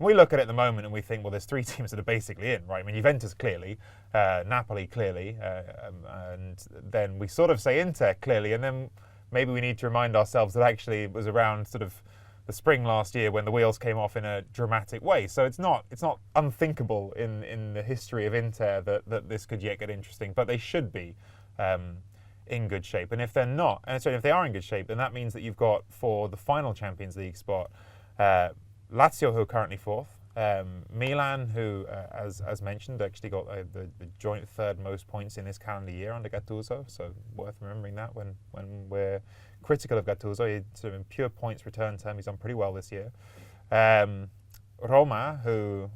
We look at it at the moment and we think, well, there's three teams that are basically in, right? I mean, Juventus clearly, Napoli clearly, and then we sort of say Inter clearly, and then maybe we need to remind ourselves that actually it was around sort of the spring last year when the wheels came off in a dramatic way. So it's not unthinkable in the history of Inter that this could yet get interesting, but they should be in good shape. And if they're not, and sorry, if they are in good shape, then that means that you've got for the final Champions League spot, Lazio, who are currently fourth, Milan, who, as mentioned, actually got the joint third most points in this calendar year under Gattuso, so worth remembering that when we're critical of Gattuso. He sort of in pure points return term, he's done pretty well this year. Roma, who,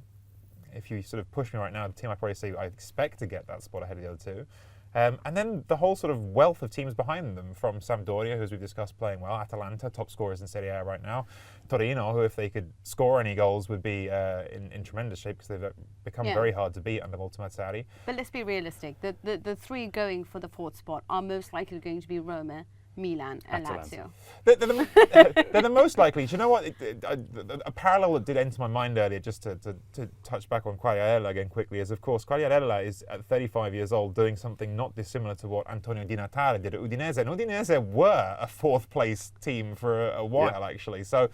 if you sort of push me right now, the team I probably say I expect to get that spot ahead of the other two. And then the whole sort of wealth of teams behind them, from Sampdoria, who, as we've discussed, playing well, Atalanta, top scorers in Serie A right now, Torino, who, if they could score any goals, would be in tremendous shape because they've become very hard to beat under Multimazzari. But let's be realistic. The three going for the fourth spot are most likely going to be Roma, Milan and Lazio. They're the most likely. Do you know what? A parallel that did enter my mind earlier, just to touch back on Quagliarella again quickly, is of course Quagliarella is at 35 years old doing something not dissimilar to what Antonio Di Natale did at Udinese. And Udinese were a fourth place team for a while actually. So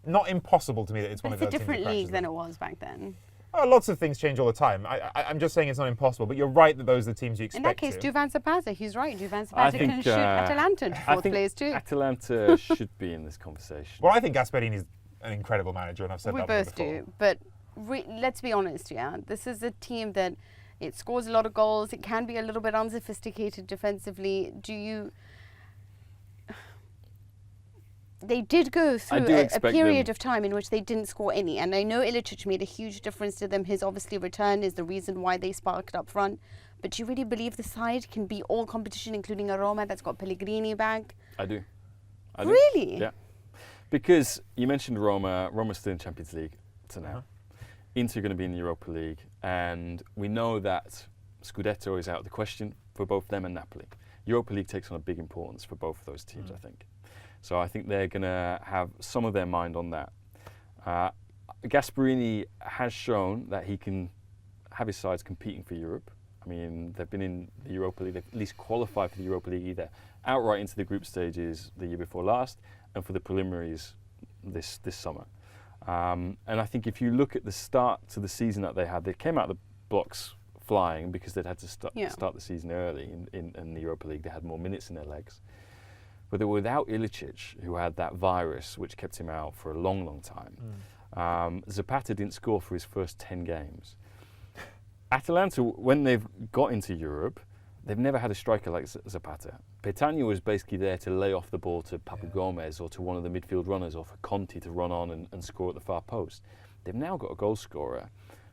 not impossible to me that it's one of those teams. It's a different league than it was back then. Oh, lots of things change all the time. I'm just saying it's not impossible, but you're right that those are the teams you expect. In that case, Duvan Zapata, he's right. Duvan Zapata can shoot Atalanta to fourth place too. Atalanta should be in this conversation. Well, I think Gasperini is an incredible manager, and I've said that before. We both do, but let's be honest, this is a team that it scores a lot of goals. It can be a little bit unsophisticated defensively. They did go through a period of time in which they didn't score any. And I know Ilicic made a huge difference to them. His obviously return is the reason why they sparked up front. But do you really believe the side can be all competition, including a Roma that's got Pellegrini back? I do. Really? Yeah. Because you mentioned Roma. Roma's still in Champions League to now. Inter are going to be in the Europa League. And we know that Scudetto is out of the question for both them and Napoli. Europa League takes on a big importance for both of those teams, I think. So I think they're going to have some of their mind on that. Gasperini has shown that he can have his sides competing for Europe. I mean, they've been in the Europa League, they've at least qualified for the Europa League either outright into the group stages the year before last and for the preliminaries this summer. And I think if you look at the start to the season that they had, they came out of the blocks flying because they'd had to start the season early in the Europa League. They had more minutes in their legs. But they were without Ilicic, who had that virus which kept him out for a long, long time. Zapata didn't score for his first 10 games. Atalanta, when they've got into Europe, they've never had a striker like Zapata. Petagna was basically there to lay off the ball to Papu Gomez or to one of the midfield runners, or for Conti to run on and score at the far post. They've now got a goal scorer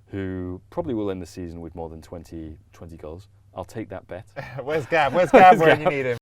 who probably will end the season with more than 20 goals. I'll take that bet. Where's Gab? Where's Gab when you need him?